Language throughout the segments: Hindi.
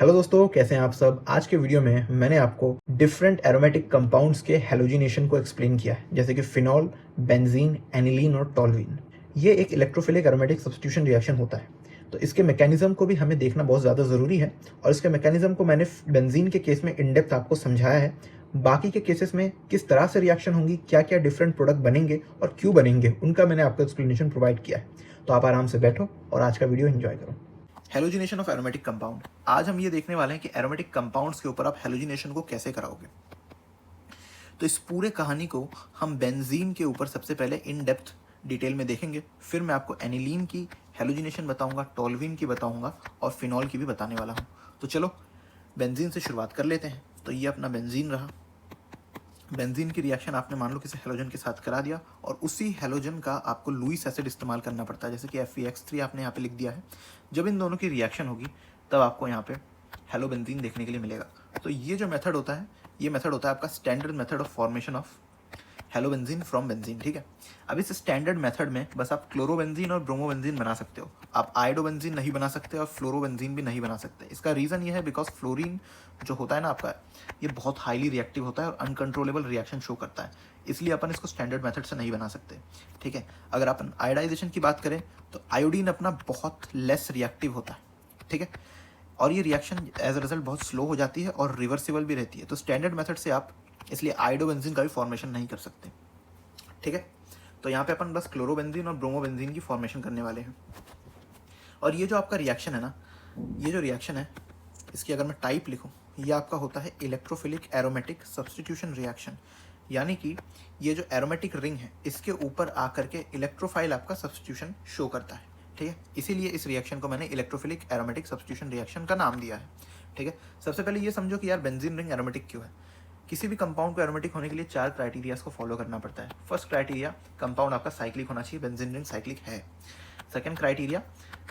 हेलो दोस्तों, कैसे हैं आप सब। आज के वीडियो में मैंने आपको डिफरेंट एरोमेटिक कंपाउंड्स के हैलोजिनेशन को एक्सप्लेन किया है, जैसे कि फिनॉल, बेंजीन, एनिलीन और टॉल्यूइन। ये एक इलेक्ट्रोफिलिक एरोमेटिक सब्स्टिट्यूशन रिएक्शन होता है, तो इसके मैकेनिज्म को भी हमें देखना बहुत ज़्यादा ज़रूरी है। और इसके मैकेनिज्म को मैंने बेंजीन के केस में इन डेप्थ आपको समझाया है। बाकी के केसेस में किस तरह से रिएक्शन होंगी, क्या क्या डिफरेंट प्रोडक्ट बनेंगे और क्यों बनेंगे, उनका मैंने आपको एक्सप्लेनेशन प्रोवाइड किया है। तो आप आराम से बैठो और आज का वीडियो एंजॉय करो। Halogenation of aromatic compound. आज हम ये देखने वाले हैं कि एरोमेटिक कंपाउंड्स के ऊपर आप हेलोजिनेशन को कैसे कराओगे। तो इस पूरे कहानी को हम बेंजीन के ऊपर सबसे पहले इन डेप्थ डिटेल में देखेंगे, फिर मैं आपको एनिलीन की हेलोजिनेशन बताऊंगा, टॉल्यूइन की बताऊंगा और फिनॉल की भी बताने वाला हूं। तो चलो बेंजीन से शुरुआत कर लेते हैं। तो ये अपना बेंजीन रहा। बेंजीन की रिएक्शन आपने मान लो किसी हेलोजन के साथ करा दिया और उसी हेलोजन का आपको लुईस एसिड इस्तेमाल करना पड़ता है, जैसे कि FeX3 आपने यहाँ पे लिख दिया है। जब इन दोनों की रिएक्शन होगी तब आपको यहाँ पे हेलो बेंजीन देखने के लिए मिलेगा। तो ये जो मेथड होता है, ये मेथड होता है आपका standard method of formation of hello benzene from benzene. ठीक है, अब इस स्टैंडर्ड मेथड में बस आप क्लोरोबेंजीन और ब्रोमोबेंजीन बना सकते हो, आप आयोडोबेंजीन नहीं बना सकते और फ्लोरोबेंजीन भी नहीं बना सकते। इसका रीज़न ये है बिकॉज फ्लोरीन जो होता है ना आपका, ये बहुत हाईली रिएक्टिव होता है और अनकंट्रोलेबल रिएक्शन शो करता है, इसलिए अपन इसको स्टैंडर्ड मेथड से नहीं बना सकते। ठीक है, अगर अपन आयोडाइजेशन की बात करें तो आयोडीन अपना बहुत लेस रिएक्टिव होता है। ठीक है, और ये रिएक्शन एज अ रिजल्ट बहुत स्लो हो जाती है और रिवर्सिबल भी रहती है। तो स्टैंडर्ड मेथड से आप इसलिए आयोडोबेंजीन का भी फॉर्मेशन नहीं कर सकते। ठीक है, तो यहाँ पे अपन बस क्लोरोबेंजीन और ब्रोमोबेंजीन की फॉर्मेशन करने वाले हैं। और ये जो आपका रिएक्शन है ना, ये जो रिएक्शन है इसकी अगर मैं टाइप लिखूँ, ये आपका होता है इलेक्ट्रोफिलिक एरोमेटिक सब्स्टिट्यूशन रिएक्शन। यानी कि ये जो एरोमेटिक रिंग है इसके ऊपर आकर के इलेक्ट्रोफाइल आपका सब्स्टिट्यूशन शो करता है। ठीक है, इसीलिए इस रिएक्शन को मैंने इलेक्ट्रोफिलिक एरोमेटिक सब्स्टिट्यूशन रिएक्शन का नाम दिया है। ठीक है, सबसे पहले ये समझो कि यार बेंजीन रिंग एरोमेटिक क्यों है। किसी भी कंपाउंड को एरोमेटिक होने के लिए 4 क्राइटेरियाज को फॉलो करना पड़ता है। फर्स्ट क्राइटेरिया, कंपाउंड आपका साइक्लिक होना चाहिए, बेंजीन रिंग साइक्लिक है। सेकंड क्राइटेरिया,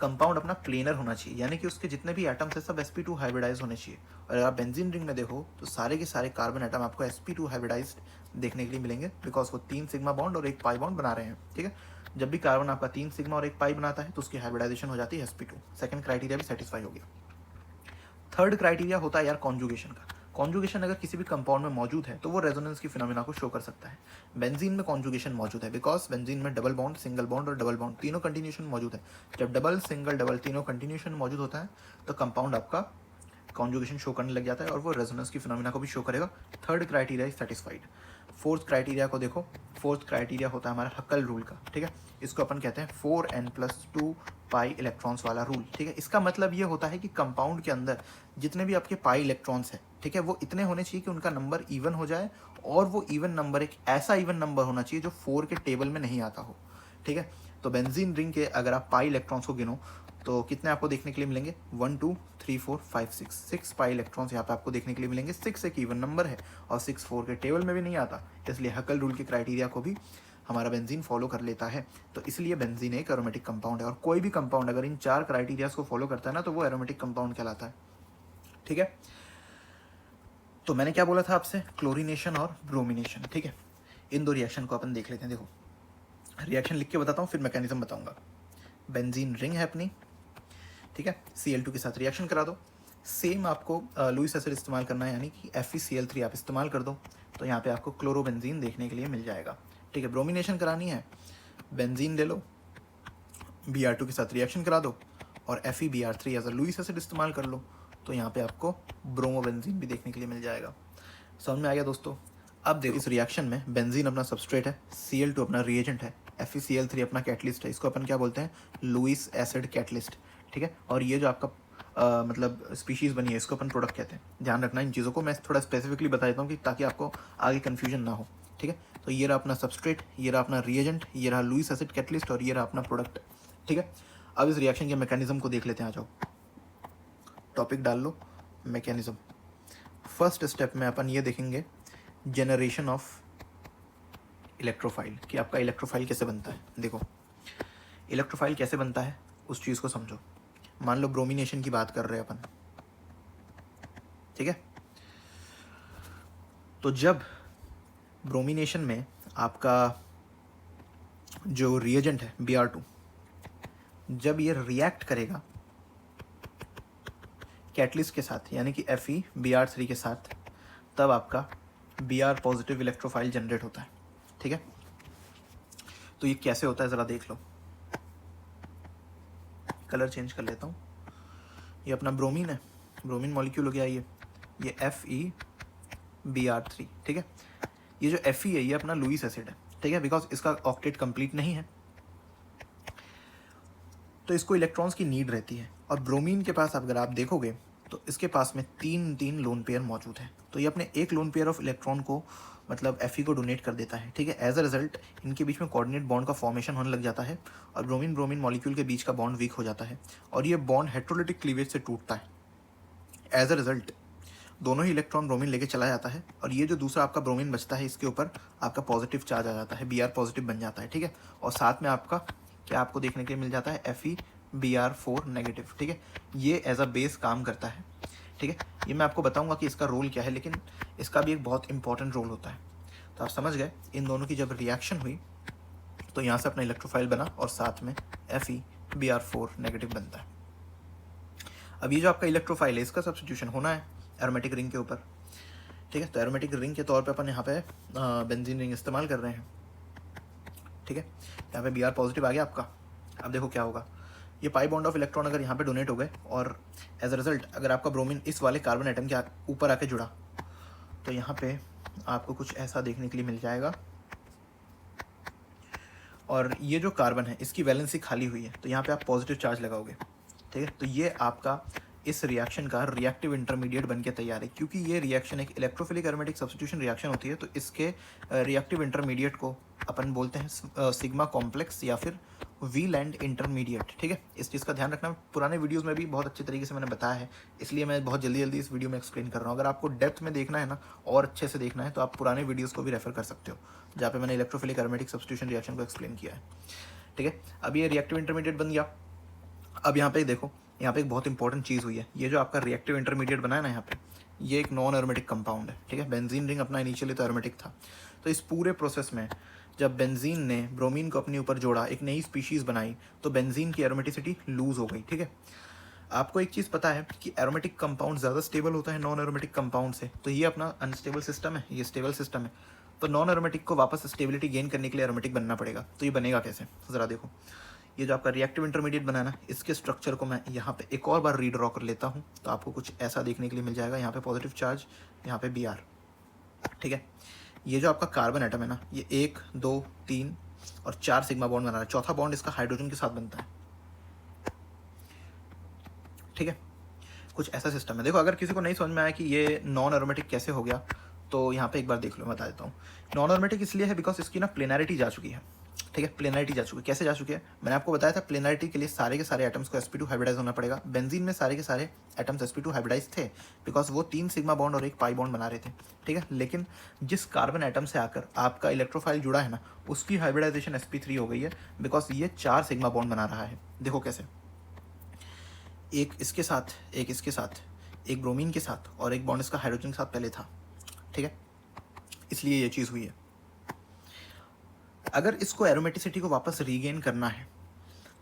कंपाउंड अपना प्लेनर होना चाहिए, यानी कि उसके जितने भी एटम्स है सब sp2 हाइब्रिडाइज होने चाहिए। और अगर आप बेंजीन रिंग में देखो तो सारे के सारे कार्बन एटम आपको sp2 हाइब्रिडाइज देखने के लिए मिलेंगे, बिकॉज वो 3 सिग्मा बॉन्ड और 1 पाई बॉन्ड बना रहे हैं। ठीक है, जब भी कार्बन आपका 3 सिग्मा और 1 पाई बनाता है तो उसकी हाइब्रिडाइजेशन हो जाती है sp2। सेकंड क्राइटेरिया भी सेटिस्फाई हो गया। थर्ड क्राइटेरिया होता है यार कॉन्जुगेशन का। कॉन्जुगेशन अगर किसी भी कंपाउंड में मौजूद है तो वो रेजोनेंस की फिनोमिना को शो कर सकता है। बेंजीन में कॉन्जुगेशन मौजूद है बिकॉज बेंजीन में डबल बॉन्ड, सिंगल बॉन्ड और डबल बॉन्ड तीनों कंटिन्यूशन मौजूद है। जब डबल, सिंगल, डबल तीनों कंटिन्यूशन मौजूद होता है तो कंपाउंड आपका कॉन्जुगेशन शो करने लग जाता है और वो रेजोनेंस की फिनोमिना को भी शो करेगा। Third criteria is satisfied. Fourth criteria को देखो, फोर्थ क्राइटेरिया होता है हमारा हक्कल रूल का। ठीक है, इसको अपन कहते हैं 4n+2 पाई इलेक्ट्रॉन्स वाला रूल। ठीक है, इसका मतलब ये होता है कि कंपाउंड के अंदर जितने भी आपके पाई इलेक्ट्रॉन्स हैं, ठीक है, वो इतने होने चाहिए कि उनका नंबर इवन हो जाए, और वो इवन नंबर एक ऐसा इवन नंबर होना चाहिए जो 4 के टेबल में नहीं आता हो। ठीक है, तो बेंजीन रिंग के अगर आप पाई इलेक्ट्रॉन्स को गिनो तो कितने आपको देखने के लिए मिलेंगे, 1 2 3 4 5 6, 6 पाई इलेक्ट्रॉन्स यहाँ पे आपको देखने के लिए मिलेंगे। 6 एक इवन नंबर है और 6 4 के टेबल में भी नहीं आता, इसलिए हकल रूल के क्राइटेरिया को भी हमारा बेंजीन फॉलो कर लेता है। तो इसलिए बेंजीन एक एरोमेटिक कंपाउंड है, और कोई भी कंपाउंड अगर इन 4 क्राइटेरियाज को फॉलो करता है ना तो वो एरोमेटिक कंपाउंड कहलाता है। ठीक है, तो मैंने क्या बोला था आपसे, क्लोरीनेशन और ब्रोमिनेशन। ठीक है, इन दो रिएक्शन को अपन देख लेते हैं। देखो, रिएक्शन लिख के बताता हूँ फिर मैकेनिज्म बताऊंगा। बेंजीन रिंग है अपनी, ठीक है, Cl2 के साथ रिएक्शन करा दो। सेम आपको लुईस एसिड इस्तेमाल करना है, यानी कि FeCl3 आप इस्तेमाल कर दो, तो यहाँ पे आपको क्लोरोबेंजीन देखने के लिए मिल जाएगा। ठीक है, ब्रोमिनेशन करानी है, बेंजीन ले लो, Br2 के साथ रिएक्शन करा दो और FeBr3 as a Lewis acid इस्तेमाल कर लो, तो यहाँ पे आपको ब्रोमोबेंजीन भी देखने के लिए मिल जाएगा। समझ में आ गया दोस्तों। अब देखो, इस रिएक्शन में बेंजीन अपना सबस्ट्रेट है, Cl2 अपना रिएजेंट है, FeCl3 अपना कैटलिस्ट है। इसको अपन क्या बोलते हैं, लुईस एसिड कैटलिस्ट। ठीक है, और ये जो आपका मतलब स्पीशीज़ बनी है इसको अपन प्रोडक्ट कहते हैं। ध्यान रखना इन चीज़ों को, मैं थोड़ा स्पेसिफिकली बता देता हूँ कि ताकि आपको आगे कन्फ्यूजन ना हो। ठीक है, तो ये रहा अपना सबस्ट्रेट, ये रहा अपना रिएजेंट, ये रहा लुईस एसिड कैटलिस्ट और ये रहा अपना प्रोडक्ट। ठीक है, अब इस रिएक्शन के मैकेनिज्म को देख लेते हैं। आ जाओ, टॉपिक डाल लो, मैकेनिज्म। फर्स्ट स्टेप में अपन ये देखेंगे जनरेशन ऑफ इलेक्ट्रोफाइल, कि आपका इलेक्ट्रोफाइल कैसे बनता है। देखो, इलेक्ट्रोफाइल कैसे बनता है उस चीज़ को समझो। मान लो ब्रोमिनेशन की बात कर रहे हैं अपन, ठीक है, तो जब ब्रोमिनेशन में आपका जो रिएजेंट है Br2, जब ये रिएक्ट करेगा कैटलिस्ट के साथ यानी कि FeBr3 के साथ, तब आपका Br पॉजिटिव इलेक्ट्रोफाइल जनरेट होता है। ठीक है, तो ये कैसे होता है ज़रा देख लो। कलर चेंज कर लेता हूँ। ये अपना ब्रोमीन है, ब्रोमीन मॉलिक्यूल हो गया ये FeBr3। ठीक है, ये जो Fe है ये अपना लुईस एसिड है। ठीक है, बिकॉज इसका ऑक्टेट कंप्लीट नहीं है तो इसको इलेक्ट्रॉन्स की नीड रहती है। और ब्रोमीन के पास अगर आप देखोगे तो इसके पास में तीन लोन पेयर मौजूद है, तो ये अपने एक लोन पेयर ऑफ इलेक्ट्रॉन को मतलब Fe को डोनेट कर देता है। ठीक है, एज अ रिजल्ट इनके बीच में कोऑर्डिनेट बॉन्ड का फॉर्मेशन होने लग जाता है और ब्रोमीन ब्रोमीन मॉलिक्यूल के बीच का बॉन्ड वीक हो जाता है और ये बॉन्ड हेट्रोलिटिक क्लीवेज से टूटता है। एज अ रिजल्ट दोनों ही इलेक्ट्रॉन ब्रोमीन लेके चला जाता है और ये जो दूसरा आपका ब्रोमीन बचता है इसके ऊपर आपका पॉजिटिव चार्ज आ जाता है, Br पॉजिटिव बन जाता है। ठीक है, और साथ में आपका क्या आपको देखने के लिए मिल जाता है FeBr4 नेगेटिव। ठीक है, ये एज अ बेस काम करता है। ठीक है, ये मैं आपको बताऊंगा कि इसका रोल क्या है, लेकिन इसका भी एक बहुत इंपॉर्टेंट रोल होता है। तो आप समझ गए, इन दोनों की जब रिएक्शन हुई तो यहाँ से अपना इलेक्ट्रोफाइल बना और साथ में FeBr4 नेगेटिव बनता है। अब ये जो आपका इलेक्ट्रोफाइल है इसका सब्स्टिट्यूशन होना है एरोमेटिक रिंग के ऊपर। ठीक है, तो एरोमेटिक रिंग के तौर पे अपन यहाँ पे बेंजीन रिंग इस्तेमाल कर रहे हैं। ठीक है, यहाँ पे Br पॉजिटिव आ गया आपका। अब देखो क्या होगा, ये पाई बॉन्ड ऑफ इलेक्ट्रॉन अगर यहाँ पे डोनेट हो गए और एज अ रिजल्ट अगर आपका ब्रोमीन इस वाले कार्बन एटम के ऊपर आके जुड़ा तो यहाँ पे आपको कुछ ऐसा देखने के लिए मिल जाएगा। और ये जो कार्बन है इसकी वैलेंसी खाली हुई है तो यहाँ पे आप पॉजिटिव चार्ज लगाओगे। ठीक है, तो ये आपका इस रिएक्शन का रिएक्टिव इंटरमीडिएट बन के तैयार है। क्योंकि ये रिएक्शन एक इलेक्ट्रोफिलिक एरोमेटिक सब्स्टिट्यूशन रिएक्शन होती है तो इसके रिएक्टिव इंटरमीडिएट को अपन बोलते हैं सिग्मा कॉम्प्लेक्स या फिर वीलैंड इंटरमीडिएट। ठीक है, इस चीज़ का ध्यान रखना, पुराने वीडियोस में भी बहुत अच्छे तरीके से मैंने बताया है, इसलिए मैं बहुत जल्दी इस वीडियो में एक्सप्लेन कर रहा हूँ। अगर आपको डेप्थ में देखना है ना और अच्छे से देखना है तो आप पुराने वीडियोज़ को भी रेफर कर सकते हो जहाँ पे मैंने इलेक्ट्रोफिलिक एरोमेटिक सब्स्टिट्यूशन रिएक्शन को एक्सप्लेन किया है। ठीक है, अब ये रिएक्टिव इंटरमीडिएट बन गया। अब यहाँ पे देखो, यहाँ पे एक बहुत इंपॉर्टेंट चीज़ हुई है, ये जो आपका रिएक्टिव इंटरमीडिएट बना है ना यहाँ पे, ये एक नॉन एरोमेटिक कंपाउंड है। ठीक है, बेंजीन रिंग अपना इनिशियली तो एरोमेटिक था, तो इस पूरे प्रोसेस में जब बेंजीन ने ब्रोमीन को अपने ऊपर जोड़ा, एक नई स्पीशीज़ बनाई, तो बेंजीन की एरोमेटिसिटी लूज हो गई। ठीक है, आपको एक चीज़ पता है कि एरोमेटिक कंपाउंड ज़्यादा स्टेबल होता है नॉन एरोमेटिक कंपाउंड से, तो ये अपना अनस्टेबल सिस्टम है, ये स्टेबल सिस्टम है। तो नॉन एरोमेटिक को वापस स्टेबिलिटी गेन करने के लिए एरोमेटिक बनना पड़ेगा। तो ये बनेगा कैसे, ज़रा देखो, ये जो आपका रिएक्टिव इंटरमीडिएट बना ना, इसके स्ट्रक्चर को मैं यहाँ पे एक और बार रीड्रॉ कर लेता हूँ तो आपको कुछ ऐसा देखने के लिए मिल जाएगा। यहाँ पे पॉजिटिव चार्ज, यहाँ पे Br। ठीक है, ये जो आपका कार्बन एटम है ना, ये 1 2 3 और 4 सिग्मा बॉन्ड बना रहा है, चौथा बॉन्ड इसका हाइड्रोजन के साथ बनता है। ठीक है, कुछ ऐसा सिस्टम है। देखो, अगर किसी को नहीं समझ में आया कि ये नॉन एरोमेटिक कैसे हो गया तो यहाँ पे एक बार देख लो, मैं बता देता हूँ। नॉन एरोमेटिक इसलिए है बिकॉज इसकी ना प्लेनैरिटी जा चुकी है। ठीक है, प्लेनैरिटी जा चुकी है। कैसे जा चुकी है, मैंने आपको बताया था प्लेनैरिटी के लिए सारे के सारे एटम्स को sp2 हाइब्रिडाइज होना पड़ेगा। बेंजीन में सारे के सारे एटम्स sp2 हाइब्रिडाइज थे बिकॉज वो 3 सिग्मा बॉन्ड और 1 पाई बॉन्ड बना रहे थे। ठीक है, लेकिन जिस कार्बन एटम से आकर आपका इलेक्ट्रोफाइल जुड़ा है ना, उसकी हाइब्रिडाइजेशन sp3 हो गई है बिकॉज ये 4 सिग्मा बॉन्ड बना रहा है। देखो कैसे, एक इसके साथ, एक इसके साथ, एक ब्रोमीन के साथ और एक बॉन्ड इसका हाइड्रोजन के साथ पहले था। ठीक है, इसलिए ये चीज़ हुई है। अगर इसको एरोमेटिसिटी को वापस रीगेन करना है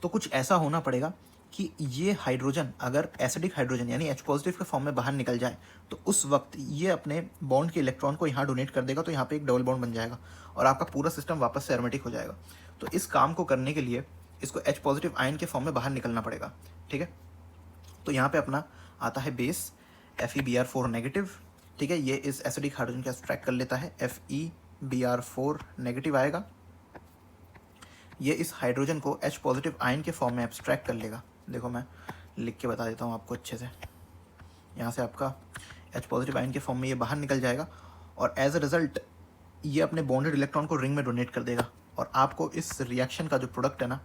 तो कुछ ऐसा होना पड़ेगा कि ये हाइड्रोजन अगर एसिडिक हाइड्रोजन यानी H पॉजिटिव के फॉर्म में बाहर निकल जाए तो उस वक्त ये अपने बॉन्ड के इलेक्ट्रॉन को यहाँ डोनेट कर देगा, तो यहाँ पे एक डबल बॉन्ड बन जाएगा और आपका पूरा सिस्टम वापस से एरोमेटिक हो जाएगा। तो इस काम को करने के लिए इसको H पॉजिटिव आयन के फॉर्म में बाहर निकलना पड़ेगा। ठीक है, तो यहाँ पे अपना आता है बेस FeBr4 नेगेटिव। ठीक है, ये इस एसिडिक हाइड्रोजन का एक्सट्रैक्ट कर लेता है, FeBr4 नेगेटिव आएगा। ये इस हाइड्रोजन को H पॉजिटिव आयन के फॉर्म में एब्स्ट्रैक्ट कर लेगा। देखो, मैं लिख के बता देता हूँ आपको अच्छे से। यहाँ से आपका H पॉजिटिव आयन के फॉर्म में ये बाहर निकल जाएगा और एज अ रिजल्ट ये अपने बॉन्डेड इलेक्ट्रॉन को रिंग में डोनेट कर देगा और आपको इस रिएक्शन का जो प्रोडक्ट है ना,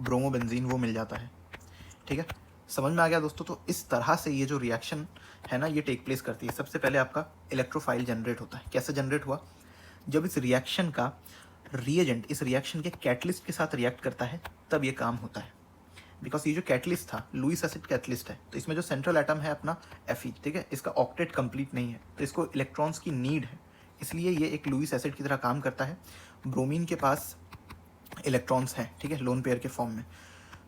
ब्रोमोबेंजीन, वो मिल जाता है। ठीक है, समझ में आ गया दोस्तों। तो इस तरह से ये जो रिएक्शन है ना, ये टेक प्लेस करती है। सबसे पहले आपका इलेक्ट्रोफाइल जनरेट होता है। कैसे जनरेट हुआ, जब इस रिएक्शन का रिएजेंट इस रिएक्शन के कैटलिस्ट के साथ रिएक्ट करता है तब ये काम होता है। बिकॉज ये जो कैटलिस्ट था लुईस एसिड कैटलिस्ट है, तो इसमें जो सेंट्रल एटम है अपना Fe, ठीक है, इसका ऑक्टेट कंप्लीट नहीं है तो इसको इलेक्ट्रॉन्स की नीड है, इसलिए ये एक लुईस एसिड की तरह काम करता है। ब्रोमीन के पास इलेक्ट्रॉन्स हैं, ठीक है, लोन पेयर के फॉर्म में,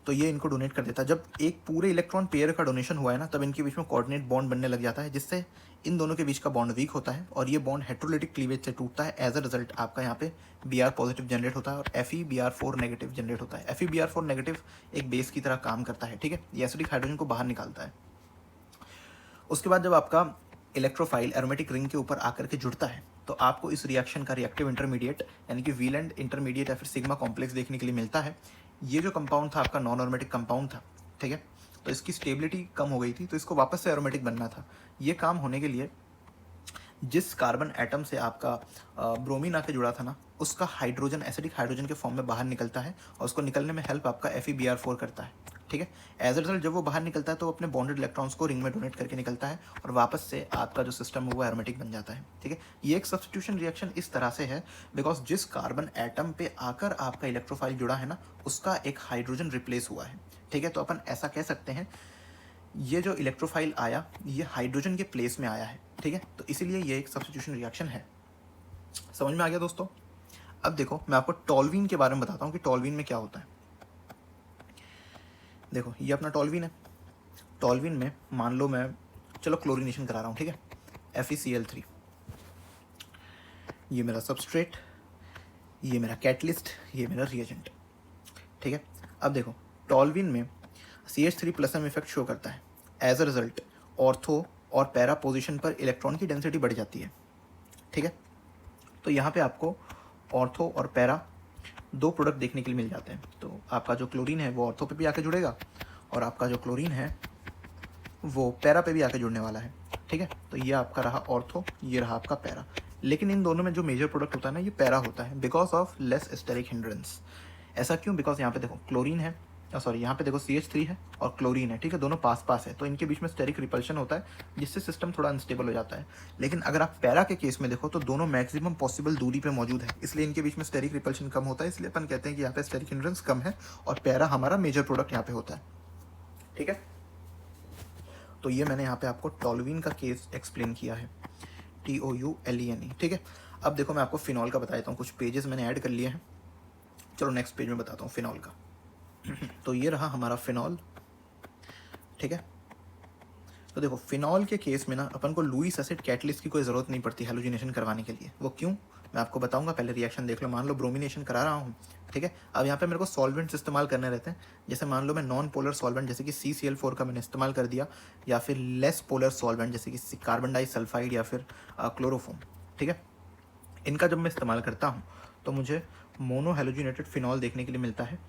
तो ये इनको डोनेट कर देता है। जब एक पूरे इलेक्ट्रॉन पेयर का डोनेशन हुआ है ना, तब इनके बीच में कोऑर्डिनेट बॉन्ड बनने लग जाता है, जिससे इन दोनों के बीच का बॉन्ड वीक होता है और ये बॉन्ड हेटेरोलिटिक क्लीवेज से टूटता है। एज अ रिजल्ट आपका यहाँ पे Br पॉजिटिव जनरेट होता है और FeBr4 नेगेटिव जनरेट होता है। FeBr4 नेगेटिव एक बेस की तरह काम करता है, ठीक है, ये एसिडिक हाइड्रोजन को बाहर निकालता है। उसके बाद जब आपका इलेक्ट्रोफाइल एरोमेटिक रिंग के ऊपर आकर के जुड़ता है, तो आपको इस रिएक्शन का रिएक्टिव इंटरमीडिएट यानी कि वीलैंड इंटरमीडिएट या फिर सिग्मा कॉम्प्लेक्स देखने के लिए मिलता है। ये जो कंपाउंड था आपका नॉन एरोमेटिक कंपाउंड था, ठीक है, तो इसकी स्टेबिलिटी कम हो गई थी, तो इसको वापस से एरोमेटिक बनना था। ये काम होने के लिए जिस कार्बन एटम से आपका ब्रोमीन आके जुड़ा था ना, उसका हाइड्रोजन एसिडिक हाइड्रोजन के फॉर्म में बाहर निकलता है और उसको निकलने में हेल्प आपका FeBr4 करता है, ठीक है। एज अ रिजल्ट जब वो बाहर निकलता है तो अपने बॉन्डेड इलेक्ट्रॉन्स को रिंग में डोनेट करके निकलता है और वापस से आपका जो सिस्टम है वो एरोमेटिक बन जाता है, ठीक है। ये एक सब्स्टिट्यूशन रिएक्शन इस तरह से है बिकॉज जिस कार्बन एटम पे आकर आपका इलेक्ट्रोफाइल जुड़ा है ना, उसका एक हाइड्रोजन रिप्लेस हुआ है, ठीक है। तो अपन ऐसा कह सकते हैं ये जो इलेक्ट्रोफाइल आया ये हाइड्रोजन के प्लेस में आया है, ठीक है, तो इसीलिए ये एक सब्स्टिट्यूशन रिएक्शन है। समझ में आ गया दोस्तों। अब देखो मैं आपको टॉल्वीन के बारे में बताता हूँ कि टॉल्वीन में क्या होता है। देखो ये अपना टॉल्वीन है। टॉल्वीन में मान लो मैं चलो क्लोरीनेशन करा रहा हूँ, ठीक है, FeCl3, ये मेरा सबस्ट्रेट, ये मेरा कैटलिस्ट, ये मेरा रिएजेंट, ठीक है। अब देखो टॉल्वीन में CH3+ इफेक्ट शो करता है। एज अ रिजल्ट ऑर्थो और पैरा पोजीशन पर इलेक्ट्रॉन की डेंसिटी बढ़ जाती है, ठीक है। तो यहाँ पे आपको ऑर्थो और पैरा दो प्रोडक्ट देखने के लिए मिल जाते हैं। तो आपका जो क्लोरीन है वो ऑर्थो पे भी आके जुड़ेगा और आपका जो क्लोरीन है वो पैरा पे भी आके जुड़ने वाला है, ठीक है। तो ये आपका रहा ऑर्थो, ये रहा आपका पैरा। लेकिन इन दोनों में जो मेजर प्रोडक्ट होता है ना, ये पैरा होता है because of less steric hindrance. ऐसा क्यों? बिकॉज यहाँ पे देखो क्लोरीन है, सॉरी यहाँ पे देखो CH3 है और क्लोरीन है, ठीक है, दोनों पास पास है, तो इनके बीच में स्टेरिक रिपल्शन होता है जिससे सिस्टम थोड़ा अनस्टेबल हो जाता है। लेकिन अगर आप पैरा के केस में देखो तो दोनों मैक्सिमम पॉसिबल दूरी पे मौजूद है, इसलिए इनके बीच में स्टेरिक रिपल्शन कम होता है, इसलिए अपन कहते हैं कि यहाँ पे स्टेरिक हिंड्रेंस कम है और पैरा हमारा मेजर प्रोडक्ट यहाँ पे होता है, ठीक है। तो ये मैंने यहाँ पे आपको टॉल्वीन का केस एक्सप्लेन किया है, TOULENE, ठीक है। अब देखो मैं आपको फिनॉल का बता देता हूँ, कुछ पेजेस मैंने ऐड कर लिए हैं। चलो नेक्स्ट पेज में बताता हूँ फिनॉल का। तो ये रहा हमारा फिनॉल, ठीक है। तो देखो फिनॉल के केस में ना अपन को लुईस एसिड कैटलिस्ट की कोई ज़रूरत नहीं पड़ती हैलोजिनेशन करवाने के लिए। वो क्यों मैं आपको बताऊंगा, पहले रिएक्शन देख लो। मान लो ब्रोमिनेशन करा रहा हूँ, ठीक है। अब यहाँ पे मेरे को सॉल्वेंट्स इस्तेमाल करने रहते हैं। जैसे मान लो मैं नॉन पोलर सॉल्वेंट जैसे कि CCl4 का मैंने इस्तेमाल कर दिया, या फिर लेस पोलर सॉल्वेंट जैसे कि कार्बन डाइसल्फाइड या फिर क्लोरोफोम, ठीक है। इनका जब मैं इस्तेमाल करता हूँ तो मुझे मोनो हेलोजिनेटेड फिनॉल देखने के लिए मिलता है,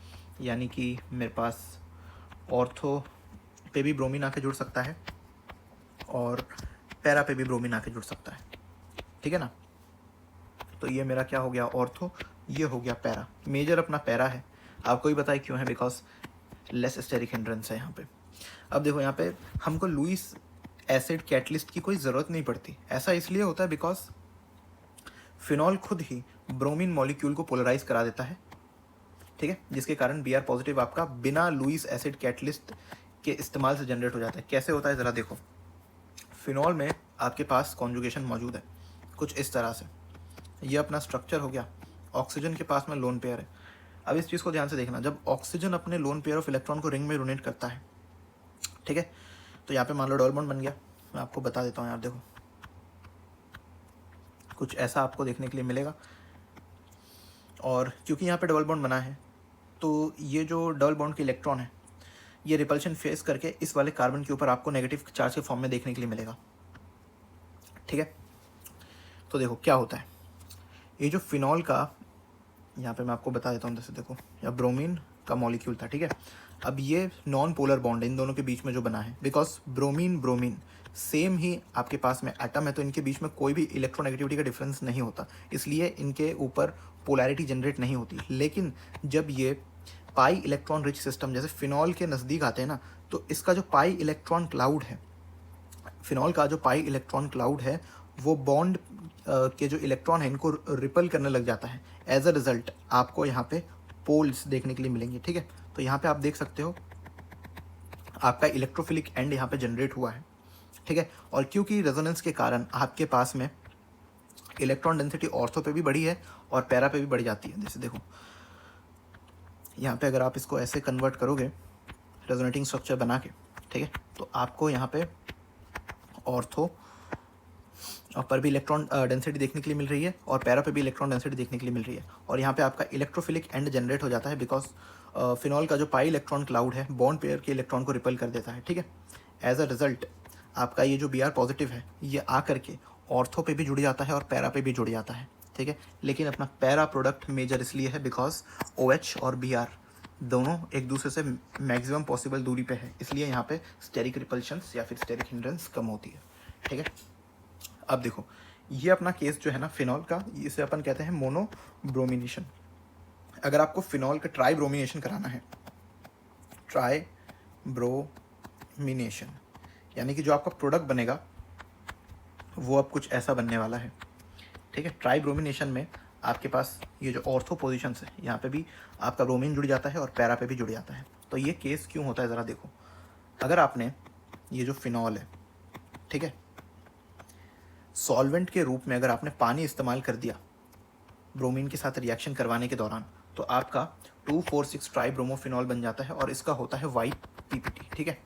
यानी कि मेरे पास ऑर्थो पे भी ब्रोमीन आके जुड़ सकता है और पैरा पे भी ब्रोमीन आके जुड़ सकता है, ठीक है ना। तो ये मेरा क्या हो गया, ऑर्थो, ये हो गया पैरा। मेजर अपना पैरा है, आपको ही बताया क्यों है, बिकॉज लेस स्टेरिक हिंड्रेंस है यहाँ पे। अब देखो यहाँ पे हमको लुईस एसिड कैटलिस्ट की कोई ज़रूरत नहीं पड़ती। ऐसा इसलिए होता है बिकॉज फिनॉल खुद ही ब्रोमीन मॉलिक्यूल को पोलराइज करा देता है, ठीक है, जिसके कारण Br पॉजिटिव आपका बिना लुईस एसिड कैटलिस्ट के इस्तेमाल से जनरेट हो जाता है। कैसे होता है ज़रा देखो, फिनॉल में आपके पास कॉन्जुगेशन मौजूद है कुछ इस तरह से। ये अपना स्ट्रक्चर हो गया, ऑक्सीजन के पास में लोन पेयर है। अब इस चीज़ को ध्यान से देखना, जब ऑक्सीजन अपने लोन पेयर ऑफ इलेक्ट्रॉन को रिंग में डोनेट करता है, ठीक है, तो यहाँ पे मान लो डबल बॉन्ड बन गया। मैं आपको बता देता हूँ यार, देखो कुछ ऐसा आपको देखने के लिए मिलेगा। और क्योंकि यहाँ पे डबल बॉन्ड बना है तो ये जो डबल बॉन्ड के इलेक्ट्रॉन है ये रिपल्शन फेस करके इस वाले कार्बन के ऊपर आपको नेगेटिव चार्ज के फॉर्म में देखने के लिए मिलेगा, ठीक है। तो देखो क्या होता है, ये जो फिनॉल का, यहाँ पे मैं आपको बता देता हूँ, जैसे देखो या ब्रोमीन का मॉलिक्यूल था, ठीक है। अब ये नॉन पोलर बॉन्ड है इन दोनों के बीच में जो बना है, बिकॉज ब्रोमीन ब्रोमीन सेम ही आपके पास में एटम है, तो इनके बीच में कोई भी इलेक्ट्रोनेगेटिविटी का डिफरेंस नहीं होता, इसलिए इनके ऊपर पोलैरिटी जनरेट नहीं होती। लेकिन जब ये पाई इलेक्ट्रॉन रिच सिस्टम जैसे फिनॉल के नज़दीक आते हैं ना, तो इसका जो पाई इलेक्ट्रॉन क्लाउड है, फिनॉल का जो पाई इलेक्ट्रॉन क्लाउड है, वो बॉन्ड के जो इलेक्ट्रॉन है इनको रिपल करने लग जाता है। एज अ रिजल्ट आपको यहाँ पे पोल्स देखने के लिए मिलेंगे, ठीक है। तो यहाँ पे आप देख सकते हो आपका इलेक्ट्रोफिलिक एंड यहाँ पे जनरेट हुआ है, ठीक है। और क्योंकि रेजोनेंस के कारण आपके पास में इलेक्ट्रॉन डेंसिटी ऑर्थो पे भी बढ़ी है और पैरा पे भी बढ़ जाती है। जैसे देखो यहाँ पे अगर आप इसको ऐसे कन्वर्ट करोगे रेजोनेटिंग स्ट्रक्चर बना के, ठीक है, तो आपको यहाँ पे ऑर्थो पर भी इलेक्ट्रॉन डेंसिटी देखने के लिए मिल रही है और पैरा पे भी इलेक्ट्रॉन डेंसिटी देखने के लिए मिल रही है। और यहाँ पे आपका इलेक्ट्रोफिलिक एंड जनरेट हो जाता है बिकॉज फिनॉल का जो पाई इलेक्ट्रॉन क्लाउड है बॉन्ड पेयर के इलेक्ट्रॉन को रिपेल कर देता है, ठीक है। एज अ रिजल्ट आपका ये जो Br पॉजिटिव है ये आ करके ऑर्थो पे भी जुड़ जाता है और पैरा पे भी जुड़ जाता है, ठीक है। लेकिन अपना पैरा प्रोडक्ट मेजर इसलिए है बिकॉज OH और Br दोनों एक दूसरे से मैक्सिमम पॉसिबल दूरी पे है, इसलिए यहाँ पे स्टेरिक रिपल्शंस या फिर स्टेरिक हिंड्रेंस कम होती है, ठीक है। अब देखो ये अपना केस जो है ना फिनॉल का, इसे अपन कहते हैं मोनो ब्रोमिनेशन। अगर आपको फिनॉल का ट्राई ब्रोमिनेशन कराना है, ट्राई ब्रोमिनेशन यानी कि जो आपका प्रोडक्ट बनेगा वो अब कुछ ऐसा बनने वाला है, ठीक है। ट्राई ब्रोमिनेशन में आपके पास ये जो ऑर्थो पोजिशंस है यहाँ पे भी आपका ब्रोमीन जुड़ जाता है और पैरा पे भी जुड़ जाता है। तो ये केस क्यों होता है ज़रा देखो, अगर आपने ये जो फिनॉल है, ठीक है, सॉल्वेंट के रूप में अगर आपने पानी इस्तेमाल कर दिया ब्रोमीन के साथ रिएक्शन करवाने के दौरान, तो आपका 2,4,6 ट्राई ब्रोमोफिनॉल बन जाता है और इसका होता है वाइट PPT, ठीक है,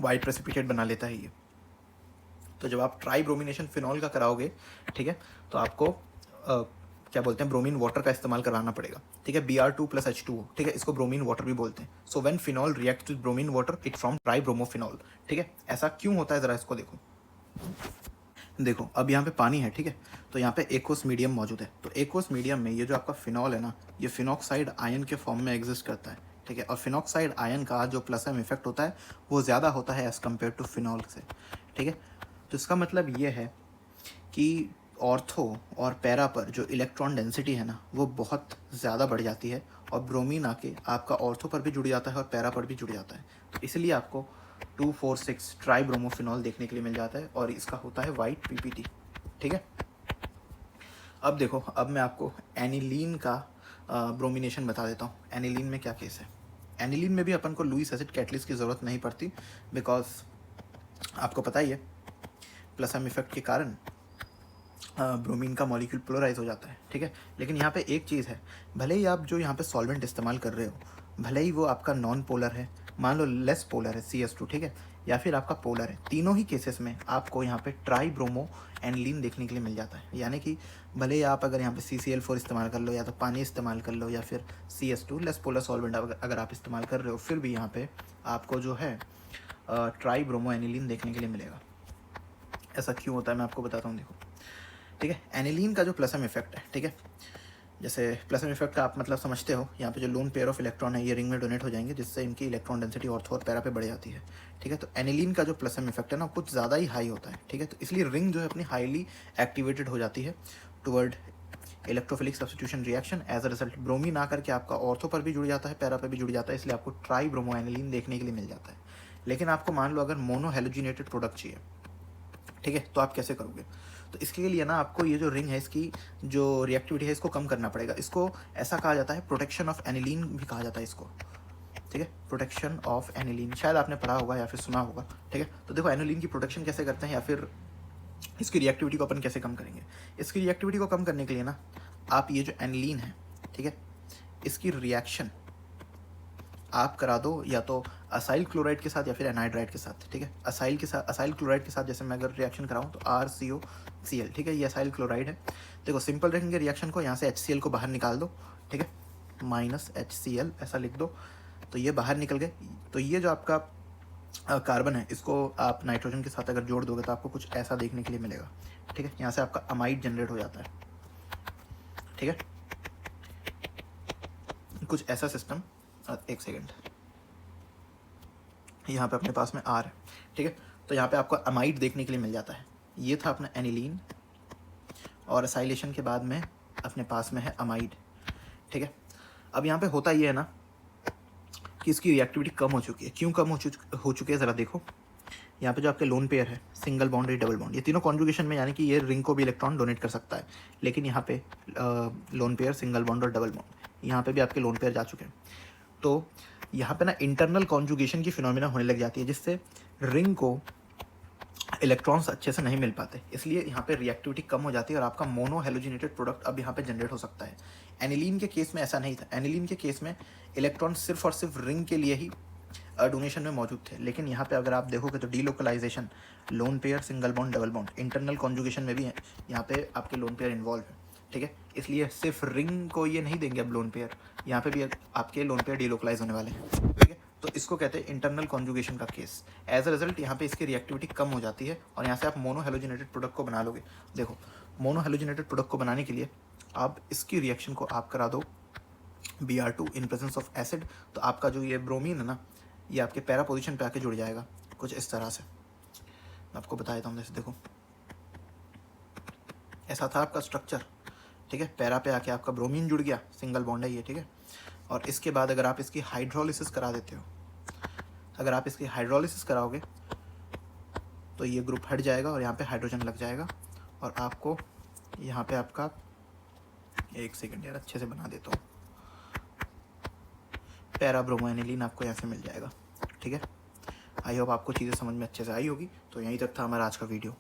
वाइट प्रेसिपिटेट बना लेता है ये। तो जब आप ट्राई ब्रोमिनेशन फिनॉल का कराओगे, ठीक है, तो आपको क्या बोलते हैं ब्रोमीन वाटर का इस्तेमाल करवाना पड़ेगा, ठीक है, Br2 + H2O, ठीक है, इसको ब्रोमीन वाटर भी बोलते हैं। So when phenol react with bromine water it form try bromophenol, ठीक है। ऐसा क्यों होता है ज़रा इसको देखो। देखो अब यहाँ पे पानी है, ठीक है, तो यहाँ पे एक्वस मीडियम मौजूद है। तो एक्वस मीडियम में ये जो आपका फिनॉल है ना, ये फिनॉक्साइड आयन के फॉर्म में एग्जिस्ट करता है, ठीक है। और फिनॉक्साइड आयन का जो +M इफेक्ट होता है वो ज़्यादा होता है एज़ कम्पेयर टू फिनॉल से, ठीक है। तो इसका मतलब ये है कि ऑर्थो और पैरा पर जो इलेक्ट्रॉन डेंसिटी है ना वो बहुत ज़्यादा बढ़ जाती है और ब्रोमीन आके आपका ऑर्थो पर भी जुड़ जाता है और पैरा पर भी जुड़ जाता है। तो इसलिए आपको 2,4,6 ट्राई ब्रोमोफिनॉल देखने के लिए मिल जाता है और इसका होता है वाइट PPT, ठीक है। अब देखो, अब मैं आपको एनिलीन का ब्रोमिनेशन बता देता हूँ। एनिलीन में क्या केस है, एनिलीन में भी अपन को लुईस एसिड कैटलिस्ट की ज़रूरत नहीं पड़ती बिकॉज आपको पता ही है +M इफेक्ट के कारण ब्रोमीन का मॉलिक्यूल पोलराइज हो जाता है, ठीक है। लेकिन यहाँ पे एक चीज़ है, भले ही आप जो यहाँ पे सॉल्वेंट इस्तेमाल कर रहे हो भले ही वो आपका नॉन पोलर है, मान लो लेस पोलर है CS2, ठीक है, या फिर आपका पोलर है, तीनों ही केसेस में आपको यहाँ पे ट्राई ब्रोमो एनिलीन देखने के लिए मिल जाता है। यानी कि भले ही आप अगर यहाँ पे CCl4 इस्तेमाल कर लो या तो पानी इस्तेमाल कर लो या फिर CS2 लेस पोलर सॉल्वेंट अगर आप इस्तेमाल कर रहे हो, फिर भी यहाँ पे आपको जो है ट्राई ब्रोमो एनिलीन देखने के लिए मिलेगा। ऐसा क्यों होता है मैं आपको बताता हूँ, देखो, ठीक है। एनिलीन का जो +M इफेक्ट है, ठीक है, जैसे +M इफेक्ट का आप मतलब समझते हो, यहाँ पे जो लोन पेयर ऑफ इलेक्ट्रॉन है ये रिंग में डोनेट हो जाएंगे जिससे इनकी इलेक्ट्रॉन डेंसिटी ऑर्थो और पैरा पे बढ़ जाती है, ठीक है। तो एनिलीन का जो +M इफेक्ट है ना कुछ ज़्यादा ही हाई होता है, ठीक है। तो इसलिए रिंग जो है अपनी हाईली एक्टिवेटेड हो जाती है toward electrophilic substitution reaction. As a result bromine आकर के आपका ऑर्थो पर भी जुड़ जाता है, पैरा पर भी जुड़ जाता है, इसलिए आपको ट्राई ब्रोमो एनिलीन देखने के लिए मिल जाता है। लेकिन आपको मान लो अगर मोनो हेलोजिनेटेड प्रोडक्ट चाहिए, ठीक है, तो आप कैसे करोगे। तो इसके लिए ना आपको ये जो रिंग है इसकी जो रिएक्टिविटी है इसको कम करना पड़ेगा। इसको ऐसा कहा जाता है प्रोटेक्शन ऑफ एनिलीन भी कहा जाता है इसको, ठीक है, प्रोटेक्शन ऑफ एनिलीन, शायद आपने पढ़ा होगा या फिर सुना होगा, ठीक है। तो देखो एनिलीन की प्रोटेक्शन कैसे करते हैं या फिर इसकी रिएक्टिविटी को अपन कैसे कम करेंगे। इसकी रिएक्टिविटी को कम करने के लिए ना आप ये जो एनिलीन है, ठीक है, इसकी रिएक्शन आप करा दो या तो असाइल क्लोराइड के साथ या फिर एनहाइड्राइड के साथ, ठीक है। असाइल क्लोराइड के साथ जैसे मैं अगर रिएक्शन कराऊँ तो RCOCl, ठीक है, ये असाइल क्लोराइड है। देखो सिंपल रखेंगे रिएक्शन को, यहाँ से HCl को बाहर निकाल दो, ठीक है, -HCl ऐसा लिख दो, तो ये बाहर निकल गए। तो ये जो आपका कार्बन है इसको आप नाइट्रोजन के साथ अगर जोड़ दोगे तो आपको कुछ ऐसा देखने के लिए मिलेगा, ठीक है। यहाँ से आपका अमाइड जनरेट हो जाता है, ठीक है, कुछ ऐसा सिस्टम। एक सेकेंड, यहाँ पे अपने पास में R है, ठीक है, तो यहाँ पे आपको अमाइड देखने के लिए मिल जाता है। ये था अपना एनिलीन और असाइलेशन के बाद में अपने पास में है अमाइड, ठीक है। अब यहाँ पे होता ये है ना कि इसकी रिएक्टिविटी कम हो चुकी है। क्यों कम हो चुकी है ज़रा देखो, यहाँ पे जो आपके लोन पेयर है सिंगल बॉन्ड या डबल बॉन्ड, ये तीनों कॉन्जुगेशन में यानी कि ये रिंग को भी इलेक्ट्रॉन डोनेट कर सकता है, लेकिन यहाँ पे लोन पेयर सिंगल बॉन्ड और डबल बॉन्ड, यहाँ पे भी आपके लोन पेयर जा चुके हैं। तो यहाँ पे ना इंटरनल कॉन्जुगेशन की फिनोमिना होने लग जाती है जिससे रिंग को इलेक्ट्रॉन्स अच्छे से नहीं मिल पाते, इसलिए यहाँ पे रिएक्टिविटी कम हो जाती है और आपका मोनो हेलोजिनेटेड प्रोडक्ट अब यहाँ पे जनरेट हो सकता है। एनिलीन के केस में ऐसा नहीं था। एनिलीन के केस में इलेक्ट्रॉन सिर्फ और सिर्फ रिंग के लिए ही डोनेशन में मौजूद थे, लेकिन यहाँ पे अगर आप देखोगे तो delocalization, lone pair, single bond, double bond, internal conjugation में भी है यहाँ पे आपके लोन पेयर इन्वॉल्व है, ठीक है। इसलिए सिर्फ रिंग को ये नहीं देंगे अब लोन पेयर, यहाँ पे भी आपके लोन पेयर डीलोकलाइज होने वाले हैं, ठीक है। तो इसको कहते हैं इंटरनल कॉन्जुगेशन का केस। एज अ रिजल्ट यहाँ पे इसकी रिएक्टिविटी कम हो जाती है और यहाँ से आप मोनो हेलोजिनेटेड प्रोडक्ट को बना लोगे। देखो, मोनो हेलोजिनेटेड प्रोडक्ट को बनाने के लिए आप इसकी रिएक्शन को आप करा दो Br2 in presence of acid, तो आपका जो ये ब्रोमीन है ना, ये आपके पैरा पोजीशन पे आके जुड़ जाएगा कुछ इस तरह से। मैं आपको बता देता हूँ, जैसे देखो ऐसा था आपका स्ट्रक्चर, ठीक है। पैरा पे आके आपका ब्रोमीन जुड़ गया, सिंगल बॉन्ड है ये, ठीक है। और इसके बाद अगर आप इसकी हाइड्रोलिसिस करा देते हो, अगर आप इसकी हाइड्रोलिसिस कराओगे तो ये ग्रुप हट जाएगा और यहाँ पे हाइड्रोजन लग जाएगा और आपको यहाँ पे आपका, एक सेकेंड यार अच्छे से बना देता हूँ, पैरा ब्रोमोएनिलीन आपको यहाँ से मिल जाएगा, ठीक है। आई होप आपको चीज़ें समझ में अच्छे से आई होगी। तो यहीं तक था हमारा आज का वीडियो।